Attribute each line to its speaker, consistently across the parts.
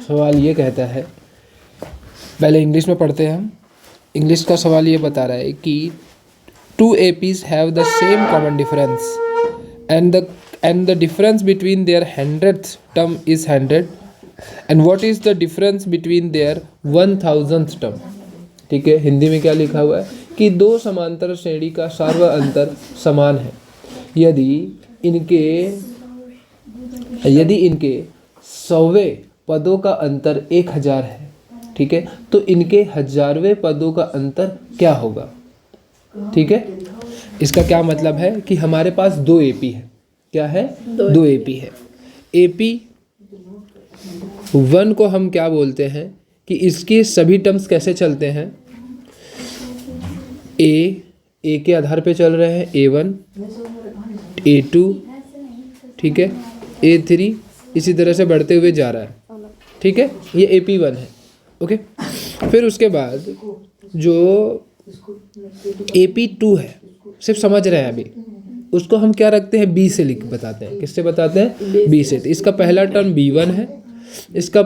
Speaker 1: सवाल ये कहता है, पहले इंग्लिश में पढ़ते हैं हम। इंग्लिश का सवाल ये बता रहा है कि two APs have the same common difference and the difference between their 100th term is 100 and what is the difference between their 1000th term. ठीक है, हिंदी में क्या लिखा हुआ है कि दो समांतर श्रेणी का सार्व अंतर समान है यदि इनके 100वें पदों का अंतर 1000 है। ठीक है, तो इनके 1000वें पदों का अंतर क्या होगा। ठीक है, इसका क्या मतलब है कि हमारे पास 2 AP है। क्या है? 2 AP है। AP1 को हम क्या बोलते हैं कि इसके सभी टर्म्स कैसे चलते हैं, ए के आधार पे चल रहे हैं, A1 A2, ठीक है, A3, इसी तरह से बढ़ते हुए जा रहा है। ठीक है, ये AP1 है। ओके, फिर उसके बाद जो AP2 है, सिर्फ समझ रहे हैं अभी, उसको हम क्या रखते हैं, B से बताते हैं। किससे बताते हैं? B से। तो इसका पहला टर्म B1 है, इसका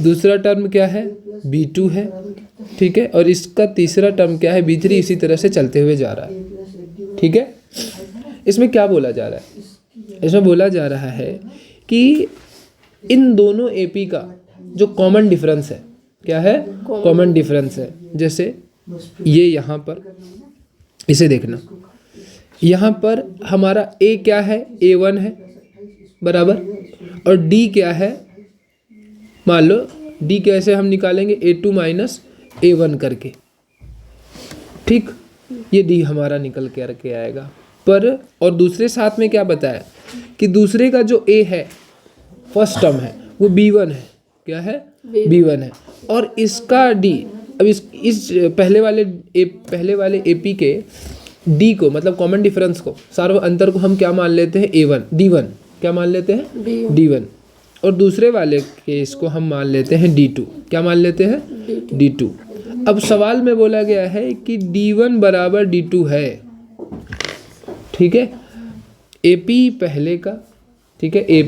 Speaker 1: दूसरा टर्म क्या है, B2 है। ठीक है, और इसका तीसरा टर्म क्या है, B3, इसी तरह से चलते हुए जा रहा है। ठीक है, इसमें क्या बोला जा रहा है? इसमें बोला जा रहा है कि इन दोनों AP का जो कॉमन डिफरेंस है, क्या है? कॉमन डिफरेंस है। जैसे ये यहाँ पर, इसे देखना, यहाँ पर हमारा A क्या है, A1 है बराबर, और D क्या है, मान लो D कैसे हम निकालेंगे, A2 माइनस A1 करके। ठीक, ये D हमारा निकल के आएगा। पर और दूसरे साथ में क्या बताया कि दूसरे का जो A है, फर्स्ट टर्म है, वो B1 है। क्या है? B1 है। और इसका D, अब इस पहले वाले AP के D को, मतलब कॉमन डिफरेंस को, सार्व अंतर को हम क्या मान लेते हैं, A1 D1। क्या मान लेते हैं? D1। और दूसरे वाले के इसको हम मान लेते हैं D2। क्या मान लेते हैं? D2। अब सवाल में बोला गया है कि D1 बराबर D2 है। ठीक है, AP पहले का, ठीक है,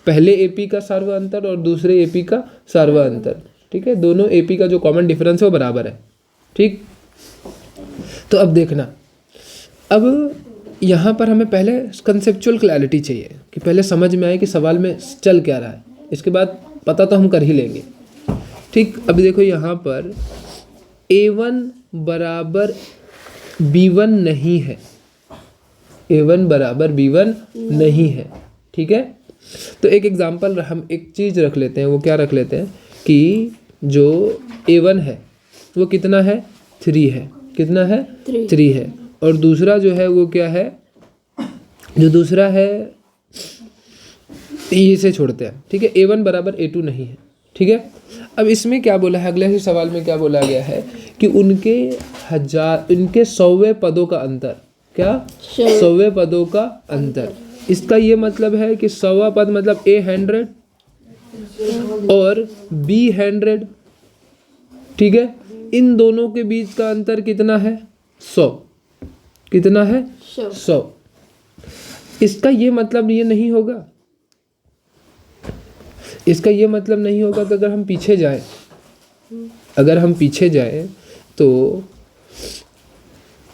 Speaker 1: पहले AP का सार्व अंतर और दूसरे AP का सार्व अंतर। ठीक है, दोनों AP का जो कॉमन डिफरेंस है वो बराबर है। ठीक, तो अब देखना, अब यहाँ पर हमें पहले कंसेप्चुअल क्लैरिटी चाहिए कि पहले समझ में आए कि सवाल में चल क्या रहा है, इसके बाद पता तो हम कर ही लेंगे। ठीक, अब देखो यहाँ पर A1 बराबर B1 नहीं है, A1 बराबर B1 नहीं है। ठीक है, तो एक एग्जांपल, हम एक चीज़ रख लेते हैं। वो क्या रख लेते हैं कि जो A1 है वो कितना है, 3 है। कितना है? 3 है। और दूसरा जो है वो क्या है, जो दूसरा है, इसे छोड़ते हैं। ठीक है, A1 बराबर A2 नहीं है। ठीक है, अब इसमें क्या बोला है, अगले ही सवाल में क्या बोला गया है कि उनके 100वें पदों का अंतर, क्या? 100वें पदों का अंतर। इसका ये मतलब है कि 100वां पद मतलब A 100 और B 100। ठीक है, इन दोनों के बीच का अंतर कितना है, 100। कितना है? 100। इसका ये मतलब ये नहीं होगा, इसका ये मतलब नहीं होगा कि अगर हम पीछे जाएं, तो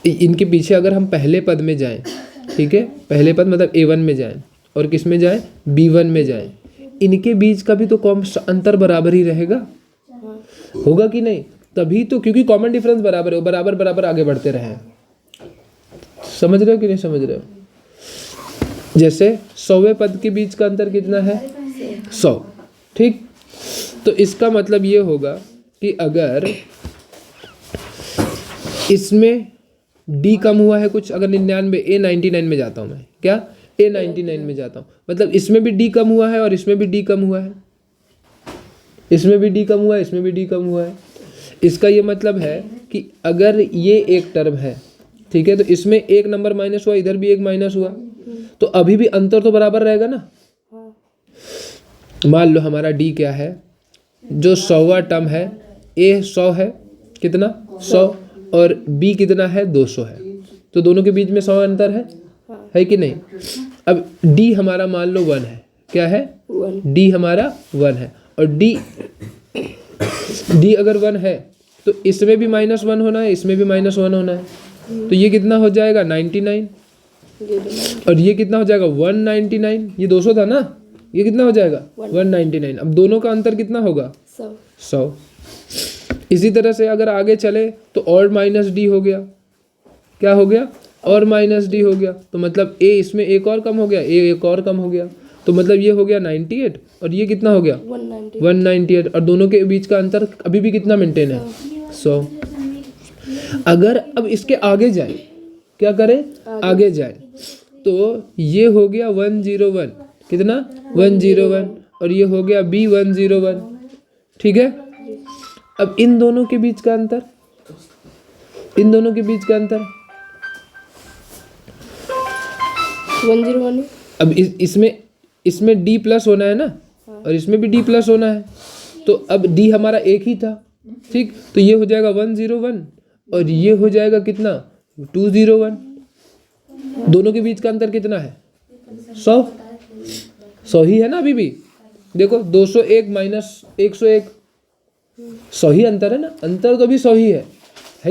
Speaker 1: इनके पीछे अगर हम पहले पद में जाएं, ठीक है, पहले पद मतलब A1 में जाएं और किस में जाएं, B1 में जाएं, इनके बीच का भी तो अंतर बराबर ही रहेगा, होगा कि नहीं? तभी तो, क्योंकि कॉमन डिफरेंस बराबर है, बराबर बराबर आगे बढ़ते रहे हैं। समझ रहे हो कि नहीं समझ रहे हो? जैसे 100वें पद के बीच का अंतर कितना है, 100। ठीक, तो इसका मतलब ये होगा कि अगर इसमें D कम हुआ है कुछ, अगर 99 A99 में जाता हूँ मैं, क्या A99 में जाता हूँ, मतलब इसमें भी D कम हुआ है और इसमें भी D कम हुआ है, इसमें भी D कम हुआ है, इसमें भी D कम हुआ है। इसका ये मतलब है कि अगर ये एक टर्म है, ठीक है, तो इसमें एक नंबर माइनस हुआ, इधर भी एक माइनस हुआ, तो अभी भी अंतर तो बराबर रहेगा ना। मान लो हमारा D क्या है, जो 100वां टर्म है, A 100 है, कितना 100, और B कितना है, 200 है, तो दोनों के बीच में 100 अंतर है कि नहीं? अब D हमारा मान लो 1 है, क्या है, D हमारा 1 है, और डी अगर 1 है तो इसमें भी -1 होना है, इसमें भी -1 होना है, तो ये कितना हो जाएगा 99, और ये कितना हो जाएगा 199, ये 200 था ना, ये कितना हो जाएगा 199। अब दोनों का अंतर कितना होगा 100। इसी तरह से अगर आगे चले तो और -d हो गया, क्या हो गया और -d हो गया, तो मतलब a इसमें एक और कम हो गया, a एक और कम हो गया, तो मतलब ये हो गया 98 और ये कितना हो गया 198, और दोनों के बीच का अंतर अभी भी कितना मेंटेन है 100। अगर अब इसके आगे जाए, क्या करें आगे जाए, तो ये हो गया 101, कितना 101, और ये हो गया b 101, ठीक है। अब इन दोनों के बीच का अंतर, इन दोनों के बीच का अंतर
Speaker 2: 101।
Speaker 1: अब इसमें d प्लस होना है ना, और इसमें भी d प्लस होना है, तो अब d हमारा एक ही था, ठीक, तो ये हो जाएगा 101 और ये हो जाएगा कितना 201। दोनों के बीच का अंतर कितना है 100 ही है ना, अभी भी देखो 201 माइनस 101, 100 ही अंतर है ना, अंतर तो भी 100 ही है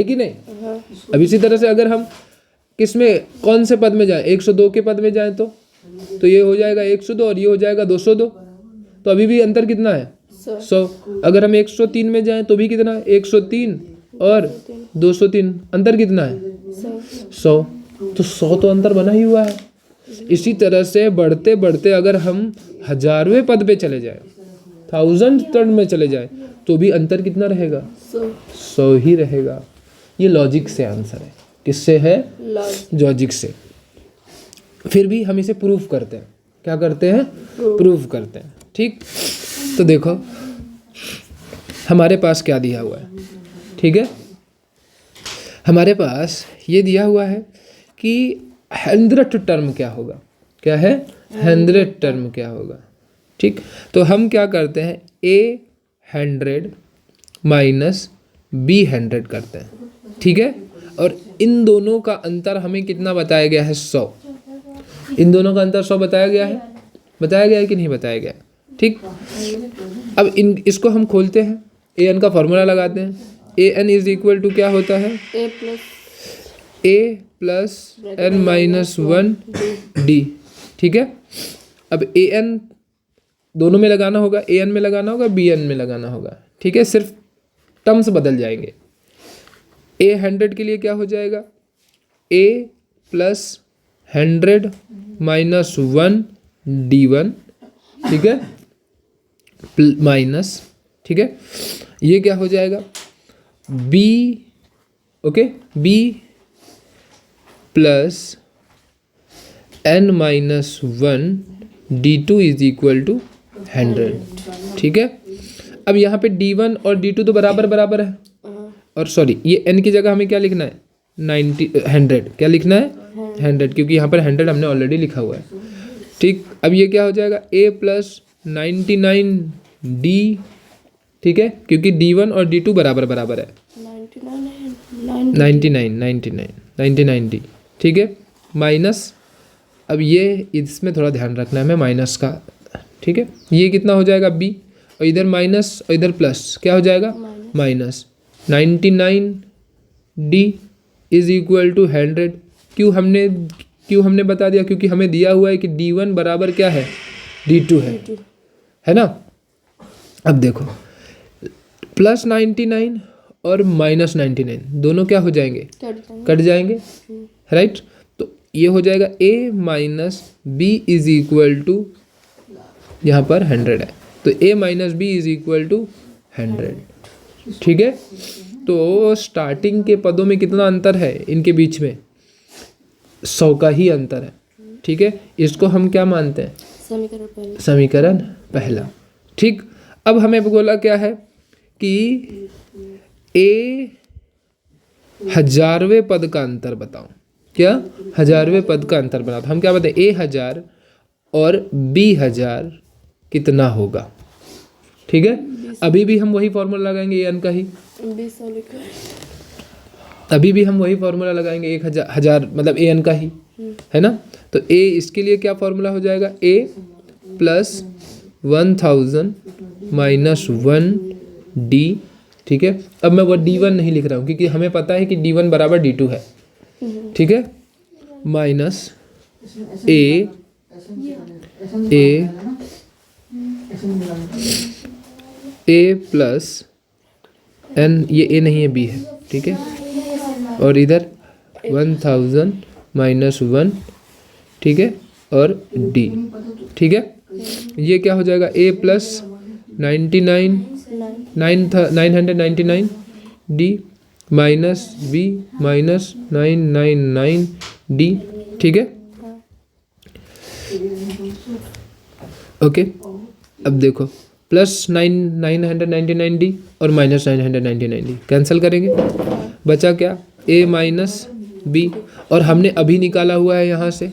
Speaker 1: कि नहीं। अब इसी तरह से अगर हम किस में कौन से पद में जाएं, 102 के पद में जाएं तो ये हो जाएगा 102 और ये हो जाएगा 202, तो अभी भी अंतर कितना है 100। अगर हम 103 में जाएं तो भी कितना 103 और 203, अंतर कितना है 100, तो 100 तो अंतर बना ही हुआ है। इसी तरह से बढ़ते बढ़ते अगर हम 1000वें पद पे चले जाएं, 1000th टर्म में चले जाएं, तो भी अंतर कितना रहेगा 100 ही रहेगा। ये लॉजिक से आंसर है, किससे है लॉजिक से। फिर भी हम इसे प्रूफ करते हैं, क्या करते हैं प्रूफ करते हैं, ठीक। तो देखो हमारे पास क्या दिया हुआ है, ठीक है, हमारे पास ये दिया हुआ है कि 100th टर्म क्या होगा, क्या है 100th टर्म क्या होगा, ठीक। तो हम क्या करते हैं A100 माइनस B100 करते हैं, ठीक है, और इन दोनों का अंतर हमें कितना बताया गया है 100, इन दोनों का अंतर 100 बताया गया है कि नहीं बताया गया, ठीक। अब इसको हम खोलते हैं, an का फॉर्मूला लगाते हैं, an इज इक्वल टू क्या होता है a plus n minus 1d, ठीक है। अब an दोनों में लगाना होगा, an में लगाना होगा, bn में लगाना होगा, ठीक है, सिर्फ टर्म्स बदल जाएंगे। A100 के लिए क्या हो जाएगा a प्लस 100 माइनस 1d1, ठीक है, माइनस, ठीक है, ये क्या हो जाएगा b, okay, b plus n minus 1d2 is equal to 100, ठीक है। अब यहाँ पे d1 और d2 तो बराबर है, और सॉरी ये n की जगह हमें क्या लिखना है 100, क्या लिखना है 100, क्योंकि यहाँ पर 100 हमने ऑलरेडी लिखा हुआ है, ठीक। अब ये क्या हो जाएगा a प्लस 99d, ठीक है, क्योंकि d1 और d2 बराबर है 99d, ठीक है, माइनस, अब ये इसमें थोड़ा ध्यान रखना है हमें माइनस का, ठीक है, ये कितना हो जाएगा b, और इधर माइनस और इधर प्लस, क्या हो जाएगा minus 99d is equal to 100। क्यों हमने बता दिया, क्योंकि हमें दिया हुआ है कि d1 बराबर क्या है d2 है ना। अब देखो प्लस 99 और माइनस 99 दोनों क्या हो जाएंगे कट जाएंगे, राइट। तो ये हो जाएगा a minus b is equal to, यहाँ पर 100 है, तो a minus b is equal to 100, ठीक है। तो स्टार्टिंग के पदों में कितना अंतर है इनके बीच में 100 का ही अंतर है, ठीक है। इसको हम क्या मानते हैं समीकरण पहला, ठीक। अब हमें बोला क्या है कि a 1000वें पद का अंतर बताओ, क्या 1000वें पद का अंतर बताओ, हम क्या बताएं a1000 और b1000 कितना होगा, ठीक है। अभी भी हम वही फॉर्मूला लगाएंगे an का ही, अभी भी हम वही फॉर्मूला लगाएंगे 1000 मतलब an का ही, है ना। तो a इसके लिए क्या फॉर्मूला हो जाएगा a प्लस 1000 माइनस 1D, ठीक है। अब मैं वो D1 नहीं लिख रहा हूँ क्योंकि हमें पता है कि D1 बराबर D2 है, ठीक है। माइनस A प्लस N, ये A नहीं है B है, ठीक है। और इधर 1000 माइनस 1, ठीक है, और D, ठीक है। ये क्या हो जाएगा, A plus 999 D minus B minus 999 D, ठीक है। ओके, अब देखो प्लस 999D और माइनस 999D कैंसिल करेंगे, बचा क्या, A माइनस B, और हमने अभी निकाला हुआ है यहाँ से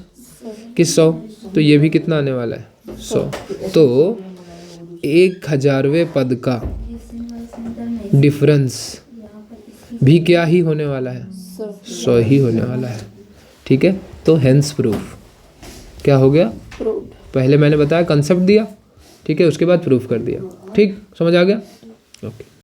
Speaker 1: कि 100, तो ये भी कितना आने वाला है, 100। तो 1000वें पद का डिफरेंस भी क्या ही होने वाला है, 100 ही होने वाला है, ठीक है। तो हेंस प्रूफ क्या हो गया,
Speaker 2: प्रूव्ड।
Speaker 1: पहले मैंने बताया कंसेप्ट दिया, ठीक है, उसके बाद प्रूफ कर दिया, ठीक, समझ आ गया, ओके।